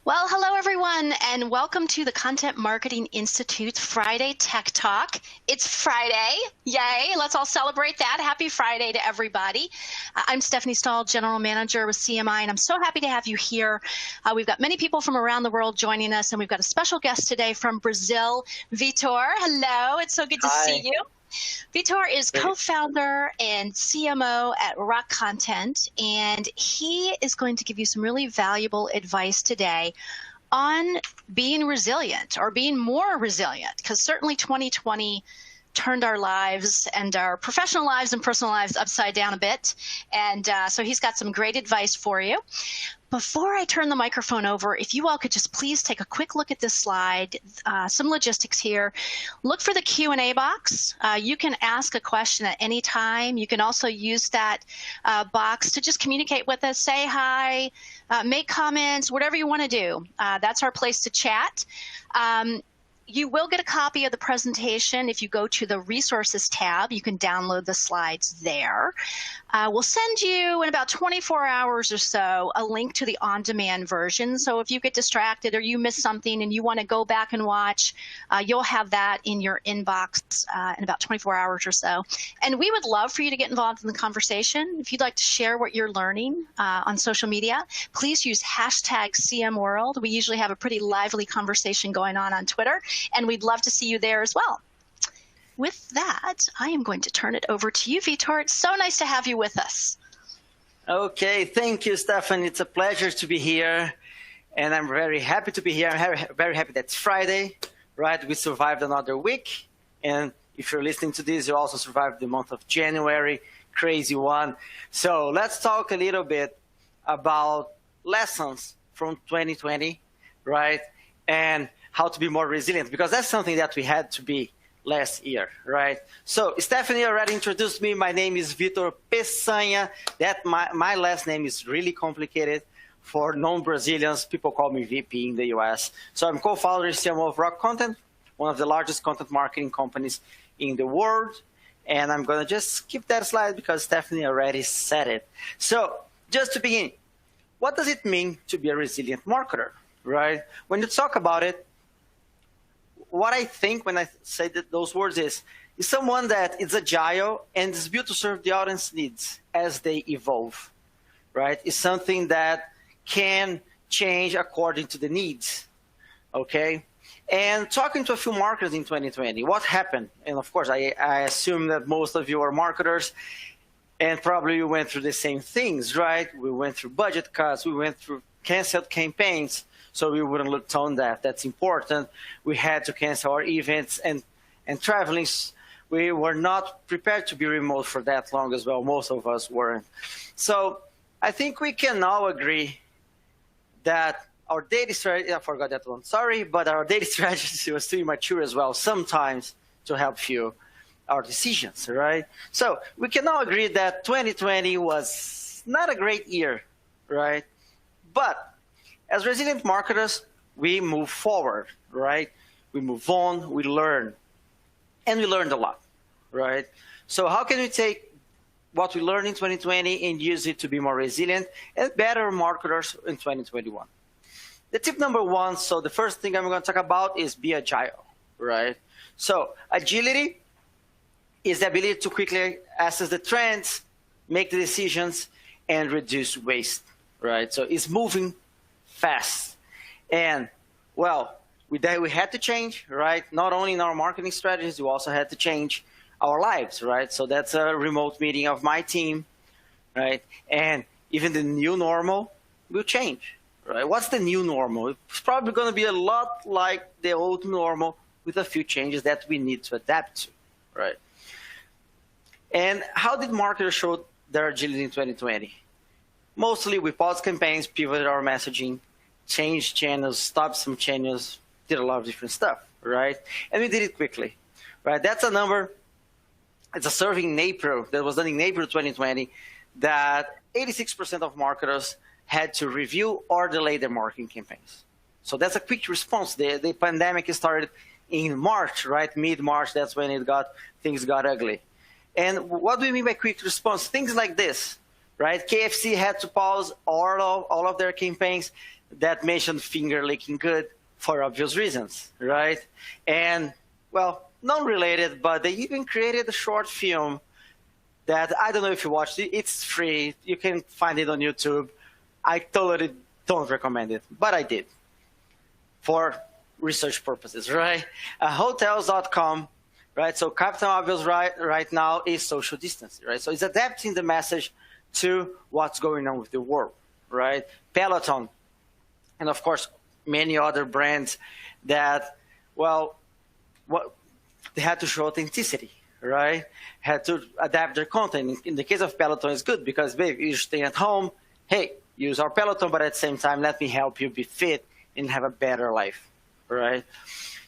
Well, hello everyone, and welcome to the Content Marketing Institute's Friday Tech Talk. It's Friday, yay, let's all celebrate that. Happy Friday to everybody. I'm Stephanie Stahl, General Manager with CMI, and I'm so happy to have you here. We've got many people from around the world joining us, and we've got a special guest today from Brazil, Vitor. Hello, it's so good to see you. Vitor is co-founder and CMO at Rock Content, and he is going to give you some really valuable advice today on being resilient or being more resilient, because certainly 2020 turned our lives and our professional lives and personal lives upside down a bit. And so he's got some great advice for you. Before I turn the microphone over, if you all could just please take a quick look at this slide, some logistics here. Look for the Q&A box. You can ask a question at any time. You can also use that box to just communicate with us, say hi, make comments, whatever you want to do. That's our place to chat. You will get a copy of the presentation if you go to the Resources tab. You can download the slides there. We'll send you in about 24 hours or so a link to the on-demand version. So if you get distracted or you miss something and you want to go back and watch, you'll have that in your inbox in about 24 hours or so. And we would love for you to get involved in the conversation. If you'd like to share what you're learning on social media, please use hashtag CMWorld. We usually have a pretty lively conversation going on Twitter, and we'd love to see you there as well. With that, I am going to turn it over to you, Vitor. It's so nice to have you with us. Okay, thank you, Stephanie. It's a pleasure to be here, and I'm very happy to be here. I'm very happy that it's Friday, right? We survived another week, and if you're listening to this, you also survived the month of January, crazy one. So let's talk a little bit about lessons from 2020, right? And how to be more resilient, because that's something that we had to be last year, right? So Stephanie already introduced me. My name is Vitor Peçanha. That my last name is really complicated for non-Brazilians. People call me VP in the US. So I'm co-founder and CMO of Rock Content, one of the largest content marketing companies in the world. And I'm going to just skip that slide because Stephanie already said it. So just to begin, what does it mean to be a resilient marketer, right? When you talk about it, what I think when I say those words is someone that is agile and is built to serve the audience needs as they evolve, right? It's something that can change according to the needs, okay? And talking to a few marketers in 2020, what happened? And of course, I assume that most of you are marketers, and probably you went through the same things, right? We went through budget cuts, we went through canceled campaigns, so we wouldn't look tone deaf. That's important. We had to cancel our events and traveling. We were not prepared to be remote for that long as well. Most of us weren't. So I think we can all agree that our daily strategy, I forgot that one, sorry, but our daily strategy was too immature as well, sometimes to help fuel our decisions, right? So we can all agree that 2020 was not a great year, right? But as resilient marketers, we move forward, right? We move on, we learn, and we learned a lot, right? So how can we take what we learned in 2020 and use it to be more resilient and better marketers in 2021? The tip number one, so the first thing I'm going to talk about is be agile, right? So agility is the ability to quickly assess the trends, make the decisions, and reduce waste, right? So it's moving fast. And well, we had to change, right? Not only in our marketing strategies, we also had to change our lives, right? So that's a remote meeting of my team, right? And even the new normal will change, right? What's the new normal? It's probably going to be a lot like the old normal with a few changes that we need to adapt to, right? And how did marketers show their agility in 2020? Mostly we paused campaigns, pivoted our messaging, changed channels, stopped some channels, did a lot of different stuff, right? And we did it quickly, right? That's a number, it's a survey in April that was done in April 2020 that 86% of marketers had to review or delay their marketing campaigns. So that's a quick response. The pandemic started in March, right? Mid-March, that's when things got ugly. And what do we mean by quick response? Things like this. right? KFC had to pause all of their campaigns that mentioned finger licking good for obvious reasons, right? And, well, non-related, but they even created a short film that, I don't know if you watched it, it's free, you can find it on YouTube. I totally don't recommend it, but I did for research purposes, right? Hotels.com, right? So Captain Obvious right now is social distancing, right? So it's adapting the message to what's going on with the world, right? Peloton, and of course, many other brands that, well, they had to show authenticity, right? Had to adapt their content. In the case of Peloton, it's good because, babe, you're staying at home. Hey, use our Peloton, but at the same time, let me help you be fit and have a better life, right?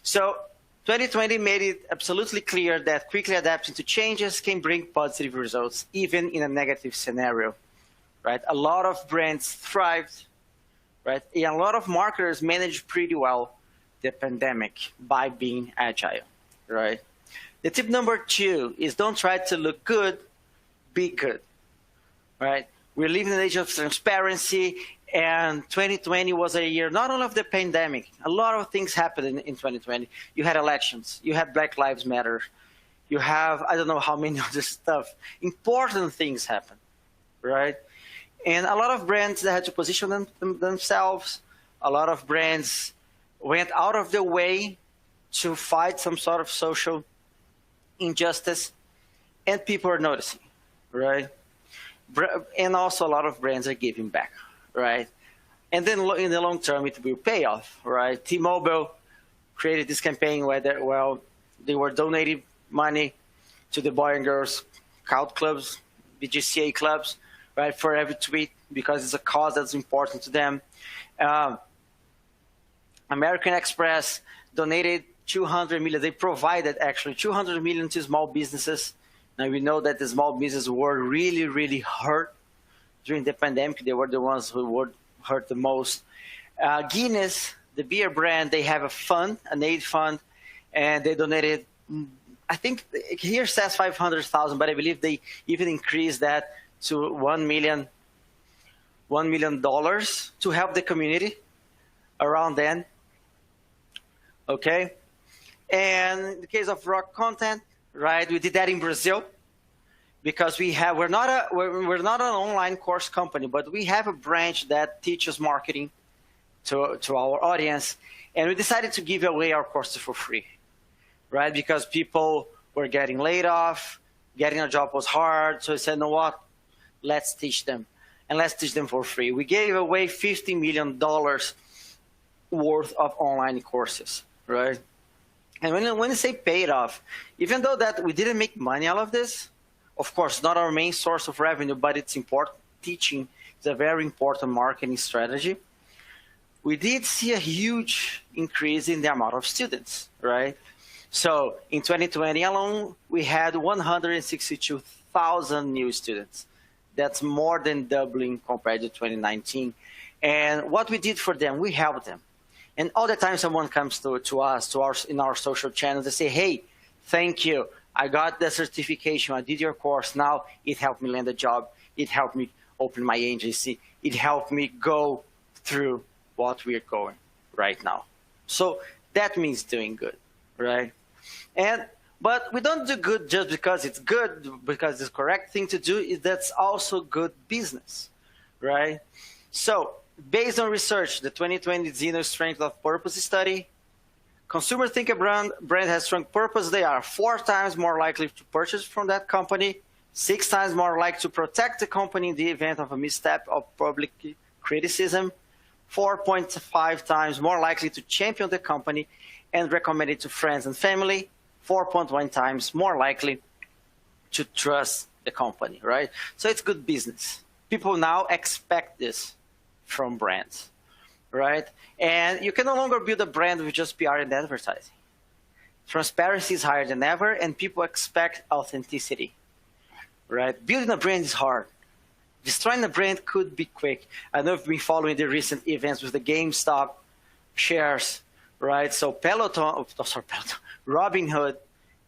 So 2020 made it absolutely clear that quickly adapting to changes can bring positive results, even in a negative scenario, right? A lot of brands thrived, right? And a lot of marketers managed pretty well the pandemic by being agile, right? The tip number 2 is don't try to look good, be good, right? We're living in an age of transparency, and 2020 was a year not only of the pandemic. A lot of things happened in 2020. You had elections, you had Black Lives Matter, you have, I don't know how many other stuff. Important things happen, right? And a lot of brands that had to position themselves, a lot of brands went out of their way to fight some sort of social injustice, and people are noticing, right? And also a lot of brands are giving back, right? And then in the long term, it will pay off, right? T-Mobile created this campaign where they were donating money to the Boy and Girls Scout clubs, BGCA clubs, right, for every tweet, because it's a cause that's important to them. American Express donated 200 million. They provided actually 200 million to small businesses. Now we know that the small businesses were really, really hurt during the pandemic. They were the ones who were hurt the most. Guinness, the beer brand, they have a fund, an aid fund, and they donated, I think here says 500,000, but I believe they even increased that to $1 million to help the community around then. Okay. And in the case of rock content, right, we did that in Brazil because we're not an online course company, but we have a branch that teaches marketing to our audience, and we decided to give away our courses for free, right? Because people were getting laid off, getting a job was hard, so we said, you know what, let's teach them, and let's teach them for free. We gave away $50 million worth of online courses, right? And when you say paid off, even though that we didn't make money out of this, of course, not our main source of revenue, but it's important. Teaching is a very important marketing strategy. We did see a huge increase in the amount of students, right? So in 2020 alone, we had 162,000 new students. That's more than doubling compared to 2019. And what we did for them, we helped them. And all the time someone comes to us, in our social channels, they say, hey, thank you. I got the certification. I did your course. Now it helped me land a job. It helped me open my agency. It helped me go through what we're going right now. So that means doing good, right? But we don't do good just because it's good, because the correct thing to do. That's also good business, right? So based on research, the 2020 Zeno Strength of Purpose study, consumers think a brand has strong purpose. They are 4 times more likely to purchase from that company, 6 times more likely to protect the company in the event of a misstep or public criticism, 4.5 times more likely to champion the company and recommend it to friends and family, 4.1 times more likely to trust the company, right? So it's good business. People now expect this from brands, right? And you can no longer build a brand with just PR and advertising. Transparency is higher than ever, and people expect authenticity, right? Building a brand is hard. Destroying a brand could be quick. I know you've been following the recent events with the GameStop shares, right? So Robinhood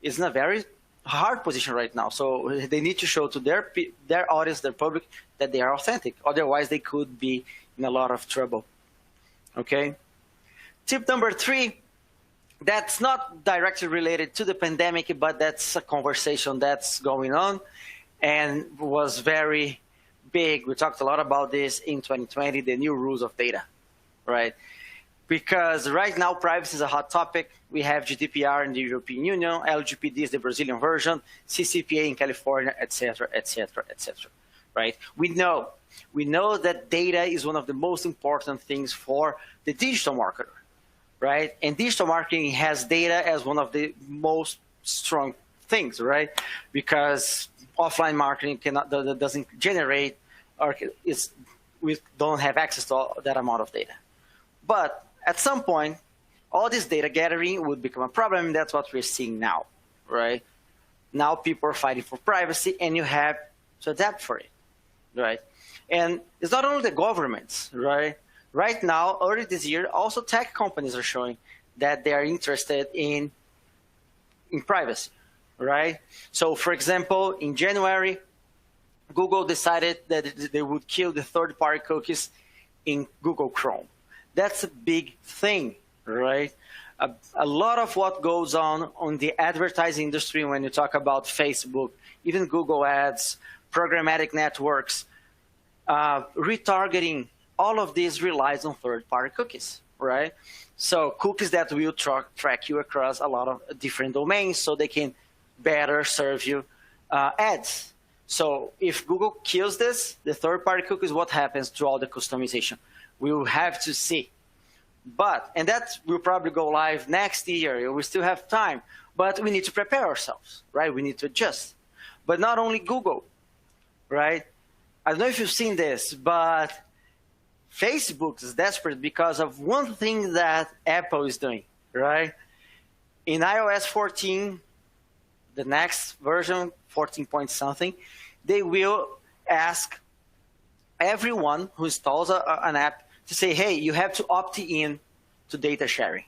is in a very hard position right now. So they need to show to their audience, their public, that they are authentic. Otherwise, they could be in a lot of trouble. Okay. Tip number 3, that's not directly related to the pandemic, but that's a conversation that's going on and was very big. We talked a lot about this in 2020, the new rules of data, right? Because right now, privacy is a hot topic. We have GDPR in the European Union, LGPD is the Brazilian version, CCPA in California, et cetera, right? We know that data is one of the most important things for the digital marketer, right? And digital marketing has data as one of the most strong things, right? Because offline marketing doesn't generate, or we don't have access to all that amount of data. But at some point, all this data gathering would become a problem, and that's what we're seeing now, right? Now people are fighting for privacy, and you have to adapt for it, right? And it's not only the governments, right? Right now, early this year, also tech companies are showing that they are interested in privacy, right? So, for example, in January, Google decided that they would kill the third-party cookies in Google Chrome. That's a big thing, right? A lot of what goes on the advertising industry when you talk about Facebook, even Google Ads, programmatic networks, retargeting, all of this relies on third-party cookies, right? So cookies that will track you across a lot of different domains so they can better serve you ads. So if Google kills this, the third-party cookies, what happens to all the customization? We will have to see. And that will probably go live next year. We still have time, but we need to prepare ourselves, right? We need to adjust. But not only Google, right? I don't know if you've seen this, but Facebook is desperate because of one thing that Apple is doing, right? In iOS 14, the next version, 14 point something, they will ask everyone who installs an app to say, hey, you have to opt in to data sharing.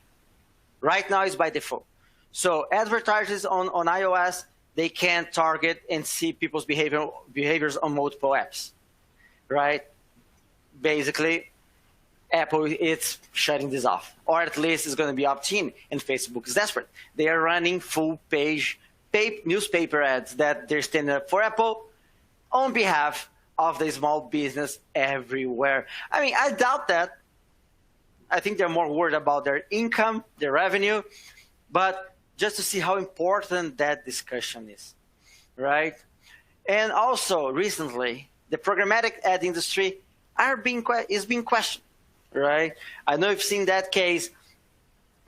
Right now it's by default. So advertisers on iOS, they can target and see people's behaviors on multiple apps, right? Basically, Apple is shutting this off, or at least it's going to be opt-in, and Facebook is desperate. They are running full-page newspaper ads that they're standing up for Apple on behalf of the small business everywhere. I mean, I doubt that. I think they're more worried about their income, their revenue, but just to see how important that discussion is, right? And also, recently, the programmatic ad industry is being questioned, right? I know you've seen that case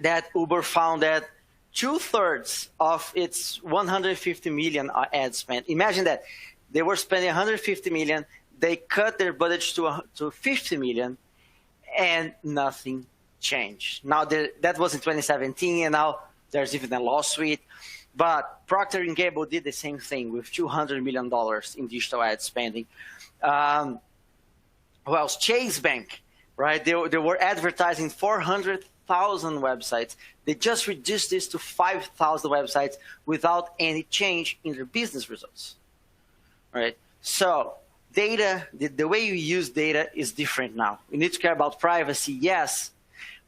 that Uber found that 2/3 of its 150 million ad spent. Imagine that. They were spending 150 million, they cut their budget to 50 million, and nothing changed. Now, that was in 2017, and now there's even a lawsuit. But Procter & Gamble did the same thing with $200 million in digital ad spending. Well, Chase Bank, right? They were advertising 400,000 websites. They just reduced this to 5,000 websites without any change in their business results, right? So data, the way you use data is different now. We need to care about privacy, yes,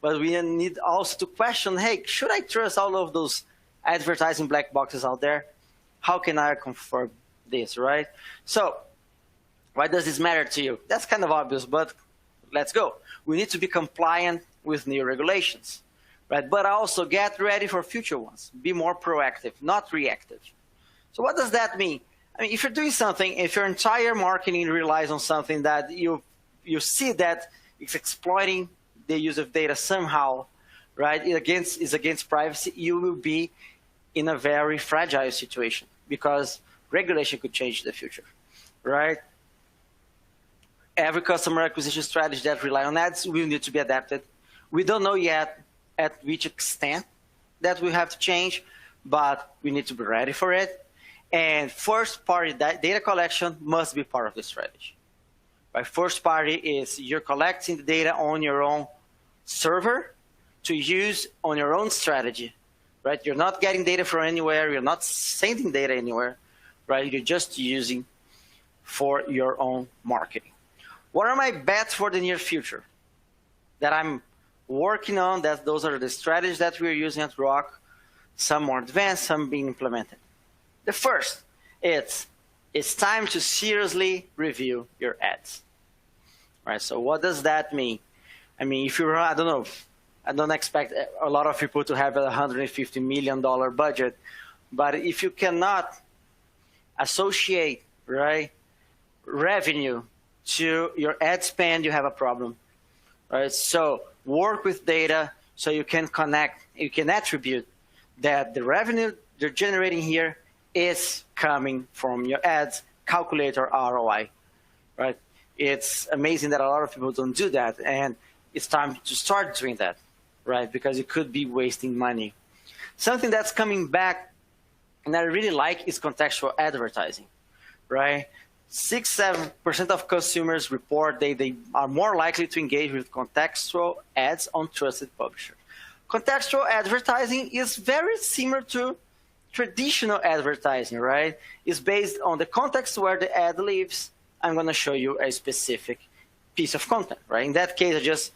but we need also to question, hey, should I trust all of those advertising black boxes out there? How can I confirm this, right? So why does this matter to you? That's kind of obvious, but let's go. We need to be compliant with new regulations, right? But also get ready for future ones. Be more proactive, not reactive. So what does that mean? I mean, if you're doing something, if your entire marketing relies on something that you see that it's exploiting the use of data somehow, right, is against privacy, you will be in a very fragile situation because regulation could change in the future, right? Every customer acquisition strategy that relies on ads will need to be adapted. We don't know yet at which extent that we have to change, but we need to be ready for it. And first-party data collection must be part of the strategy. Right? First-party is you're collecting the data on your own server to use on your own strategy. Right? You're not getting data from anywhere. You're not sending data anywhere. Right? You're just using for your own marketing. What are my bets for the near future that I'm working on? That those are the strategies that we're using at Rock, some more advanced, some being implemented. The first, it's time to seriously review your ads. All right, so what does that mean? I mean, if you're, I don't know, I don't expect a lot of people to have a $150 million budget, but if you cannot associate, right, revenue to your ad spend, you have a problem. Right? So work with data so you can connect, you can attribute that the revenue they're generating here is coming from your ads, calculate your ROI. Right? It's amazing that a lot of people don't do that, and it's time to start doing that, right? Because you could be wasting money. Something that's coming back and I really like is contextual advertising, right? 6-7% of consumers report they are more likely to engage with contextual ads on trusted publishers. Contextual advertising is very similar to traditional advertising, right? It's based on the context where the ad lives. I'm going to show you a specific piece of content, right? In that case, I just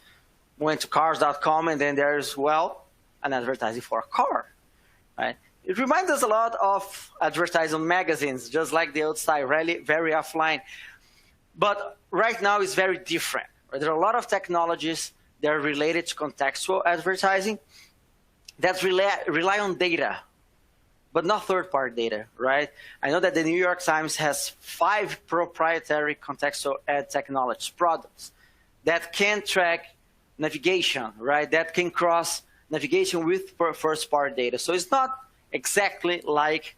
went to cars.com and then there's, well, an advertising for a car, right? It reminds us a lot of advertising magazines, just like the old style, really very offline. But right now it's very different. Right? There are a lot of technologies that are related to contextual advertising that rely on data, but not third-party data, right? I know that the New York Times has 5 proprietary contextual ad technologies products that can track navigation, right? That can cross navigation with first-party data. So it's not exactly like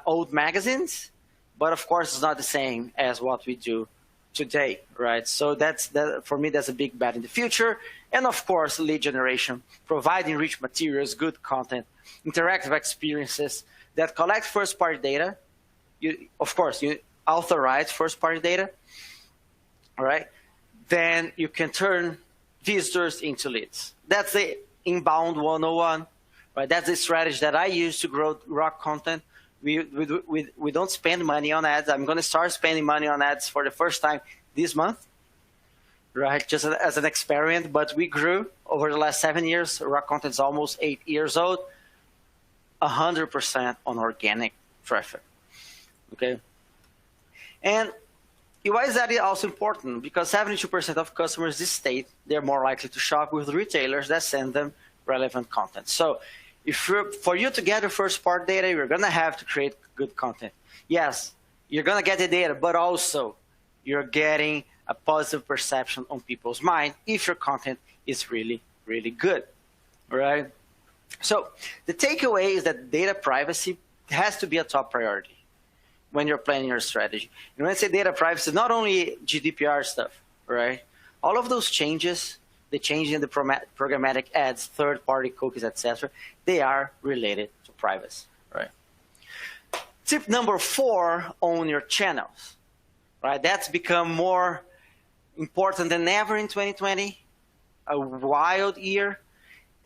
old magazines, but of course it's not the same as what we do today, right? So for me, that's a big bet in the future. And of course, lead generation, providing rich materials, good content, interactive experiences that collect first-party data. Of course, you authorize first-party data, all right? Then you can turn visitors into leads. That's the inbound 101. Right, that's the strategy that I use to grow Rock content. We don't spend money on ads. I'm going to start spending money on ads for the first time this month, right? Just as an experiment. But we grew over the last 7 years. Rock content is almost 8 years old. 100% on organic traffic. Okay, and why is that also important? Because 72% of customers this state they're more likely to shop with retailers that send them relevant content. So for you to gather first-party data, you're going to have to create good content. Yes, you're going to get the data, but also you're getting a positive perception on people's mind if your content is really, really good, right? So the takeaway is that data privacy has to be a top priority when you're planning your strategy. And when I say data privacy, not only GDPR stuff, right? All of those changes, the change in the programmatic ads, third-party cookies, etc., they are related to privacy, right? Tip number 4, own your channels, right? That's become more important than ever in 2020, a wild year,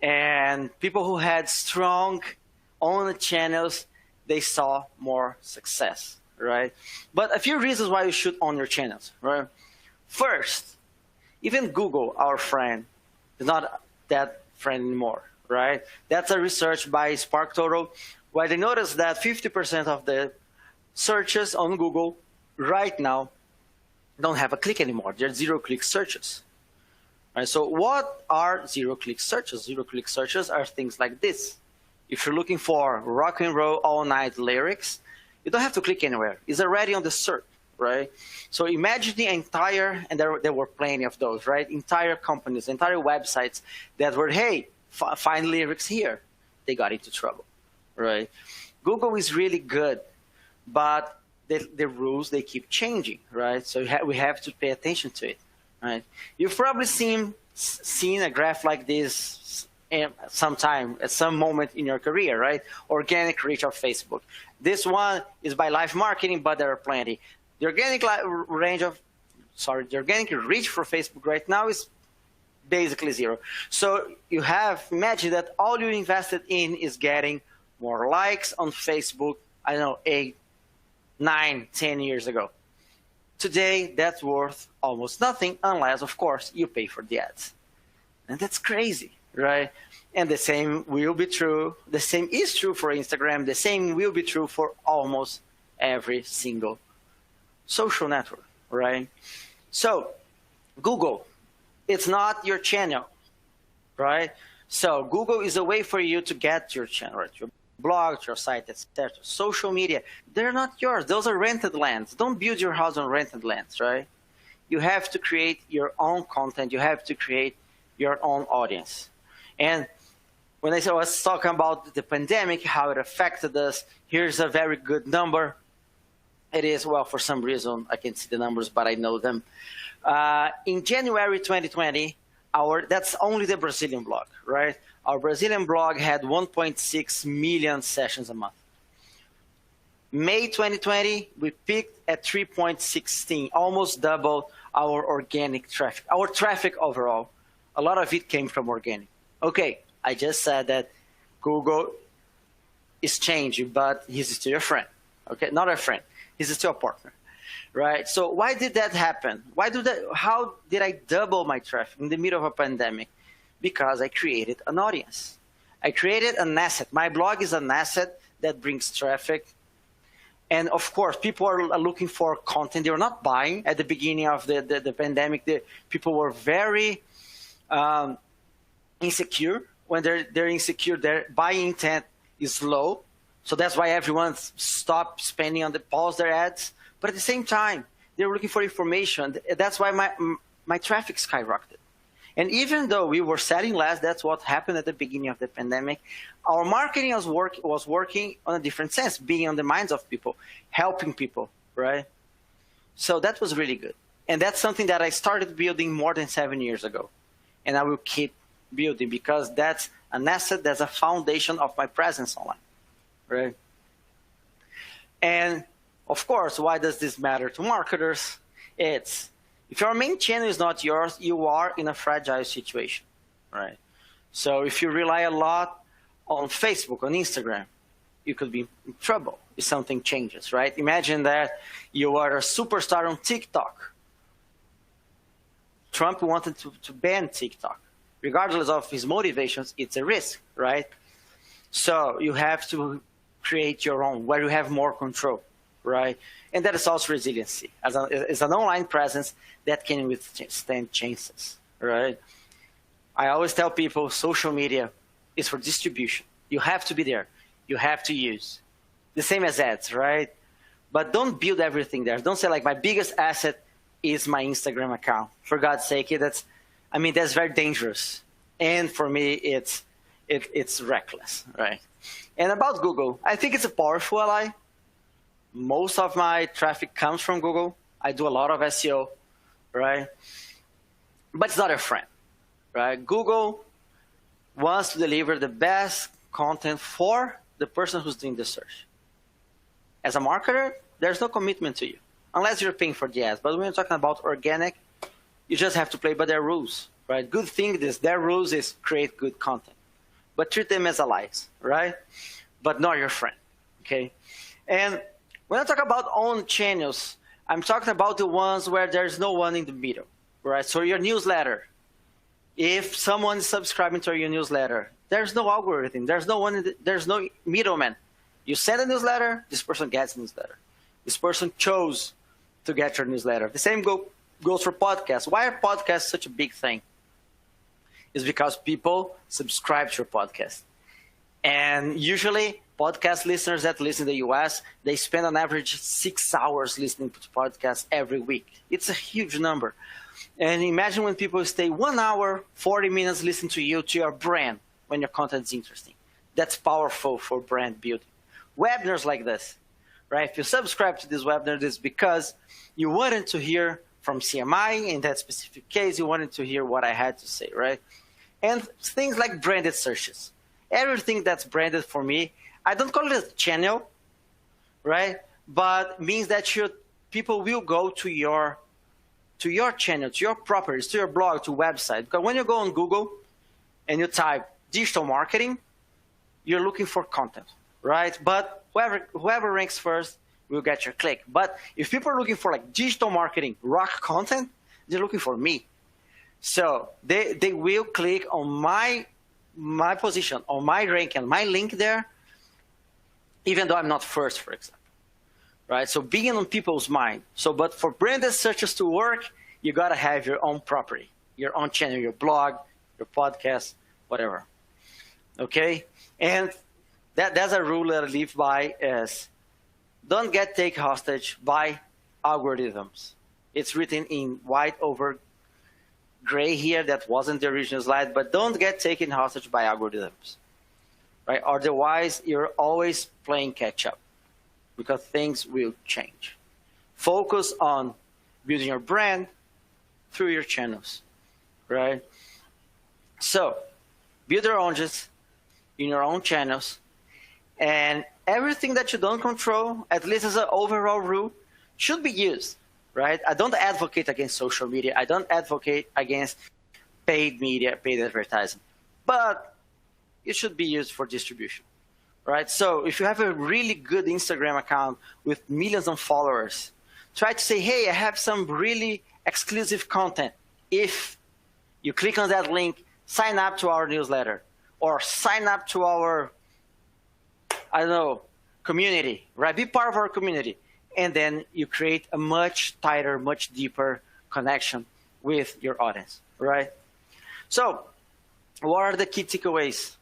and people who had strong owned channels, they saw more success, right? But a few reasons why you should own your channels, right? First, even Google, our friend, is not that friend anymore, right? That's a research by SparkTotal, where they noticed that 50% of the searches on Google right now don't have a click anymore. They're zero-click searches. Right? So what are zero-click searches? Zero-click searches are things like this. If you're looking for rock and roll all night lyrics, you don't have to click anywhere. It's already on the search. Right? So imagine the entire, and there were plenty of those, right? Entire companies, entire websites that were, hey, find lyrics here. They got into trouble, right? Google is really good, but the rules, they keep changing, right? So we have to pay attention to it, right? You've probably seen a graph like this sometime, at some moment in your career, right? Organic reach of Facebook. This one is by live marketing, but there are plenty. The organic reach for Facebook right now is basically zero. So you imagine that all you invested in is getting more likes on Facebook, I don't know, 8, 9, 10 years ago. Today, that's worth almost nothing unless, of course, you pay for the ads. And that's crazy, right? And the same will be true. The same is true for Instagram. The same will be true for almost every single social network, right? So Google, it's not your channel, right? So Google is a way for you to get your channel, right? Your blog, your site, etc. Social media, they're not yours. Those are rented lands. Don't build your house on rented lands, right? You have to create your own content. You have to create your own audience. And when I was talking about the pandemic, how it affected us, here's a very good number. It is, well, for some reason, I can't see the numbers, but I know them. In January 2020, that's only the Brazilian blog, right? Our Brazilian blog had 1.6 million sessions a month. May 2020, we peaked at 3.16, almost double our organic traffic. Our traffic overall, a lot of it came from organic. Okay, I just said that Google is changing, but he's still a friend. Okay, not a friend. He's still a partner, right? So why did that happen? How did I double my traffic in the middle of a pandemic? Because I created an audience. I created an asset. My blog is an asset that brings traffic. And of course, people are looking for content. They were not buying at the beginning of the pandemic. People were very insecure. When they're insecure, their buying intent is low. So that's why everyone stopped spending on pause their ads. But at the same time, they were looking for information. That's why my traffic skyrocketed. And even though we were selling less, that's what happened at the beginning of the pandemic, our marketing was working on a different sense, being on the minds of people, helping people, right? So that was really good. And that's something that I started building more than 7 years ago. And I will keep building because that's an asset, that's a foundation of my presence online, right? And of course, why does this matter to marketers? If your main channel is not yours, you are in a fragile situation, right? So if you rely a lot on Facebook, on Instagram, you could be in trouble if something changes, right? Imagine that you are a superstar on TikTok. Trump wanted to ban TikTok. Regardless of his motivations, it's a risk, right? So you have to create your own, where you have more control, right? And that is also resiliency. As an online presence that can withstand changes, right? I always tell people social media is for distribution. You have to be there. You have to use. The same as ads, right? But don't build everything there. Don't say like my biggest asset is my Instagram account. For God's sake, that's very dangerous. And for me, it's reckless, right? And about Google, I think it's a powerful ally. Most of my traffic comes from Google. I do a lot of SEO, right? But it's not a friend, right? Google wants to deliver the best content for the person who's doing the search. As a marketer, there's no commitment to you, unless you're paying for the ads. But when you're talking about organic, you just have to play by their rules, right? Good thing is their rules is create good content, but treat them as allies, right? But not your friend, okay? And when I talk about own channels, I'm talking about the ones where there's no one in the middle, right? So your newsletter, if someone is subscribing to your newsletter, there's no algorithm, there's no middleman. You send a newsletter, this person gets the newsletter. This person chose to get your newsletter. The same goes for podcasts. Why are podcasts such a big thing? It's because people subscribe to your podcast. And usually podcast listeners that listen in the US, they spend on average 6 hours listening to podcasts every week. It's a huge number. And imagine when people stay 1 hour, 40 minutes listening to you, to your brand, when your content is interesting. That's powerful for brand building. Webinars like this, right? If you subscribe to this webinar, it's because you wanted to hear from CMI. In that specific case, you wanted to hear what I had to say, right? And things like branded searches. Everything that's branded for me, I don't call it a channel, right? But means that people will go to your channel, to your properties, to your blog, to website. Because when you go on Google and you type digital marketing, you're looking for content, right? But whoever ranks first will get your click. But if people are looking for like digital marketing, rock content, they're looking for me. So they will click on my position, on my rank and my link there, even though I'm not first, for example. Right? So being on people's mind. So, but for branded searches to work, you got to have your own property, your own channel, your blog, your podcast, whatever. Okay? And that's a rule that I live by is don't get taken hostage by algorithms. It's written in white over gray here. That wasn't the original slide, but don't get taken hostage by algorithms. Right? Otherwise, you're always playing catch up because things will change. Focus on building your brand through your channels, right? So, build your audience in your own channels, and everything that you don't control, at least as an overall rule, should be used, right? I don't advocate against social media. I don't advocate against paid media, paid advertising, but it should be used for distribution, right? So if you have a really good Instagram account with millions of followers, try to say, hey, I have some really exclusive content. If you click on that link, sign up to our newsletter or sign up to our, I don't know, community, right? Be part of our community. And then you create a much tighter, much deeper connection with your audience, right? So what are the key takeaways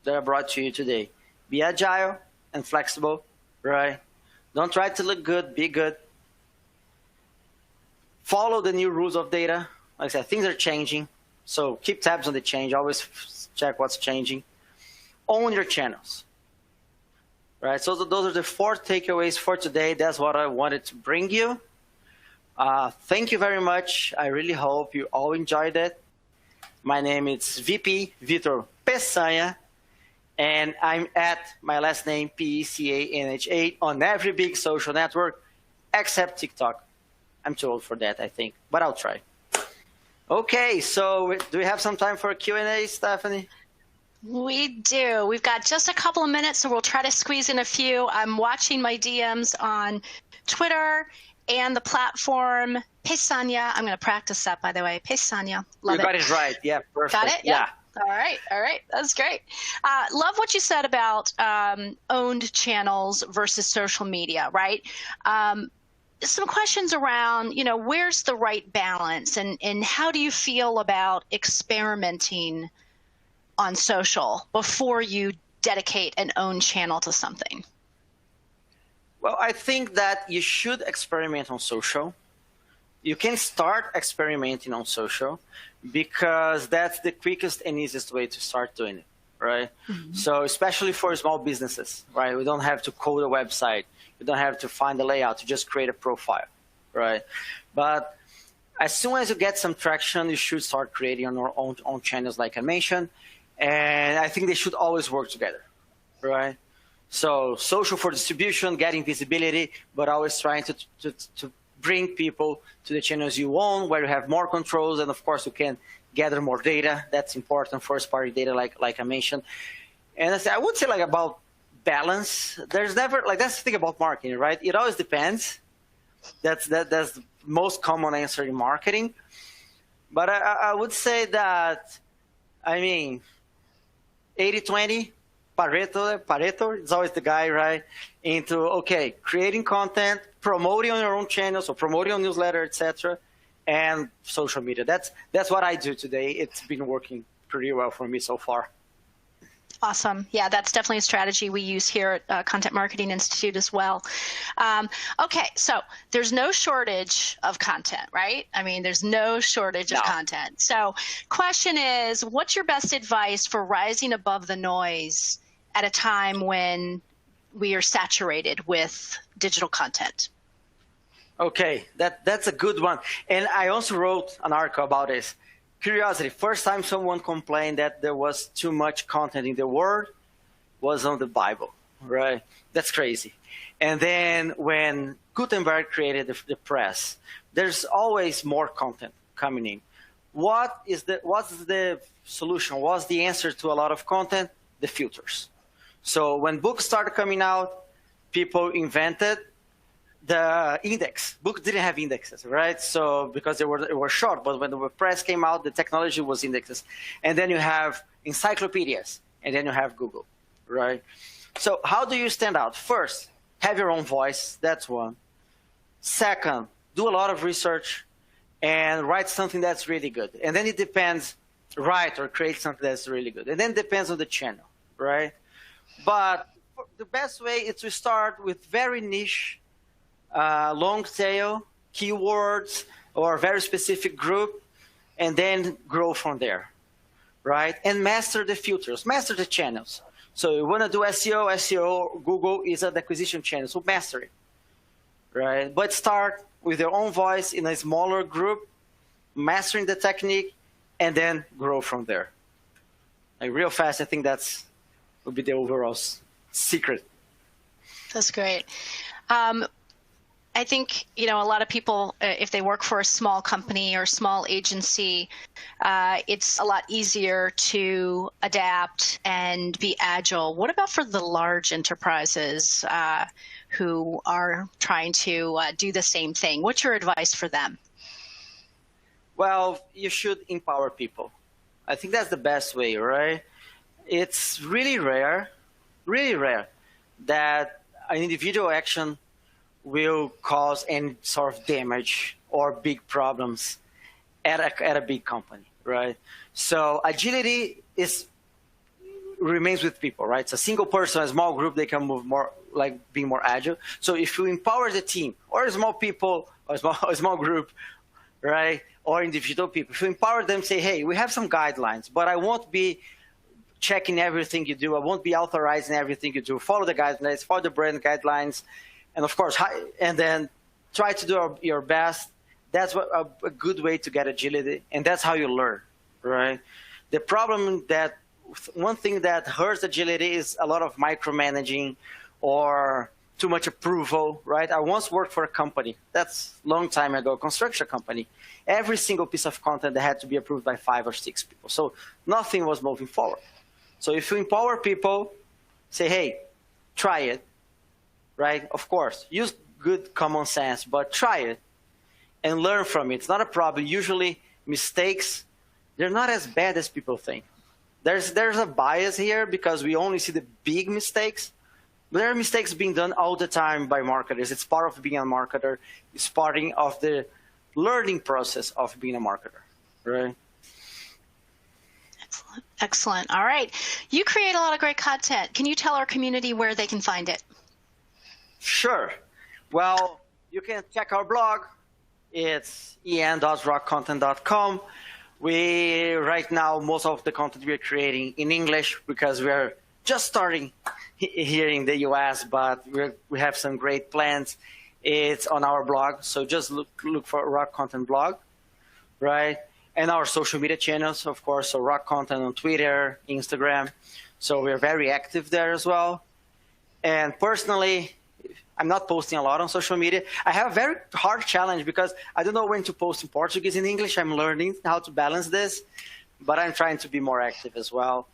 that I brought to you today? Be agile and flexible, right? Don't try to look good, be good. Follow the new rules of data. Like I said, things are changing. So keep tabs on the change. Always check what's changing. Own your channels, right? So those are the 4 takeaways for today. That's what I wanted to bring you. Thank you very much. I really hope you all enjoyed it. My name is VP Vitor Peçanha, and I'm at my last name, Pecanha, on every big social network except TikTok. I'm too old for that, I think, but I'll try. Okay, so do we have some time for a Q&A, Stephanie? We do. We've got just a couple of minutes, so we'll try to squeeze in a few. I'm watching my DMs on Twitter and the platform Peçanha. I'm going to practice that, by the way. Peçanha. Love it. You got it right. Yeah, perfect. Got it? Yeah. All right. That's great. Love what you said about owned channels versus social media, right? Some questions around, where's the right balance and how do you feel about experimenting on social before you dedicate an own channel to something? Well, I think that you should experiment on social. You can start experimenting on social because that's the quickest and easiest way to start doing it, right? Mm-hmm. So especially for small businesses, right? We don't have to code a website. You don't have to find a layout. You just create a profile, right? But as soon as you get some traction, you should start creating on your own channels, like I mentioned. And I think they should always work together, right? So social for distribution, getting visibility, but always trying to bring people to the channels you own, where you have more controls, and of course you can gather more data. That's important, first-party data, like I mentioned. And I would say about balance. There's never that's the thing about marketing, right? It always depends. That's the most common answer in marketing. But I would say that 80-20, Pareto is always the guy, right? Into creating content, promoting on your own channels or promoting on newsletter, etc., and social media. That's what I do today. It's been working pretty well for me so far. Awesome. Yeah, that's definitely a strategy we use here at Content Marketing Institute as well. Okay, so there's no shortage of content, right? There's no shortage of content. So question is, what's your best advice for rising above the noise at a time when we are saturated with digital content? Okay, that's a good one. And I also wrote an article about this. Curiosity, first time someone complained that there was too much content in the world was on the Bible, right? That's crazy. And then when Gutenberg created the press, there's always more content coming in. What's the solution? What's the answer to a lot of content? The filters. So when books started coming out, people invented the index. Books didn't have indexes, right? So because they were short, but when the press came out, the technology was indexes. And then you have encyclopedias, and then you have Google, right? So how do you stand out? First, have your own voice. That's one. Second, do a lot of research and write something that's really good. And then it depends, write or create something that's really good. And then it depends on the channel, right? But the best way is to start with very niche, long tail keywords or a very specific group, and then grow from there, right? And master the filters, master the channels. So you want to do SEO, Google is an acquisition channel, so master it, right? But start with your own voice in a smaller group, mastering the technique, and then grow from there. Like real fast, I think that's would be the overall secret. That's great. I think, a lot of people, if they work for a small company or small agency, it's a lot easier to adapt and be agile. What about for the large enterprises who are trying to do the same thing? What's your advice for them? Well, you should empower people. I think that's the best way, right? It's really rare that an individual action will cause any sort of damage or big problems at a big company, right? So agility remains with people, right? It's a single person, a small group, they can move more, like being more agile. So if you empower the team or small people or a small group, right? Or individual people, if you empower them, say, hey, we have some guidelines, but I won't be checking everything you do. I won't be authorizing everything you do. Follow the guidelines, follow the brand guidelines. And of course, and then try to do your best. That's a good way to get agility, and that's how you learn, right? The problem that one thing that hurts agility is a lot of micromanaging or too much approval, right? I once worked for a company, that's a long time ago, construction company. Every single piece of content that had to be approved by 5 or 6 people. So nothing was moving forward. So if you empower people, say, hey, try it. Right? Of course, use good common sense, but try it and learn from it. It's not a problem. Usually mistakes, they're not as bad as people think. There's a bias here because we only see the big mistakes. But there are mistakes being done all the time by marketers. It's part of being a marketer. It's part of the learning process of being a marketer, right? Excellent. Excellent. All right. You create a lot of great content. Can you tell our community where they can find it? Sure. Well, you can check our blog. It's en.rockcontent.com. Right now, most of the content we're creating in English because we're just starting here in the US, but we have some great plans. It's on our blog, so just look for Rock Content blog, right? And our social media channels, of course, so Rock Content on Twitter, Instagram. So we're very active there as well. And personally, I'm not posting a lot on social media. I have a very hard challenge because I don't know when to post in Portuguese and English. I'm learning how to balance this, but I'm trying to be more active as well.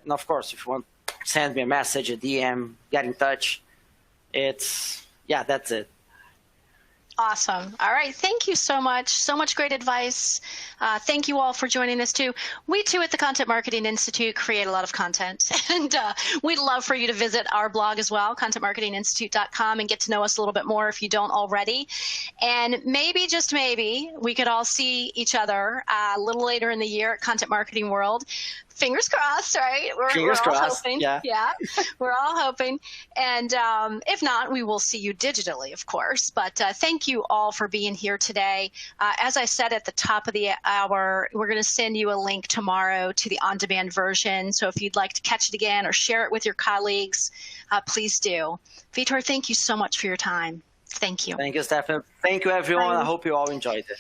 And of course, if you want, send me a message, a DM, get in touch. That's it. Awesome. All right. Thank you so much. So much great advice. Thank you all for joining us too. We too at the Content Marketing Institute create a lot of content, and we'd love for you to visit our blog as well, contentmarketinginstitute.com, and get to know us a little bit more if you don't already. And maybe, just maybe, we could all see each other a little later in the year at Content Marketing World. Fingers crossed, right? We're all hoping. Yeah, we're all hoping. And if not, we will see you digitally, of course. But thank you all for being here today. As I said at the top of the hour, we're going to send you a link tomorrow to the on-demand version. So if you'd like to catch it again or share it with your colleagues, please do. Vitor, thank you so much for your time. Thank you. Thank you, Stefan. Thank you, everyone. Bye. I hope you all enjoyed it.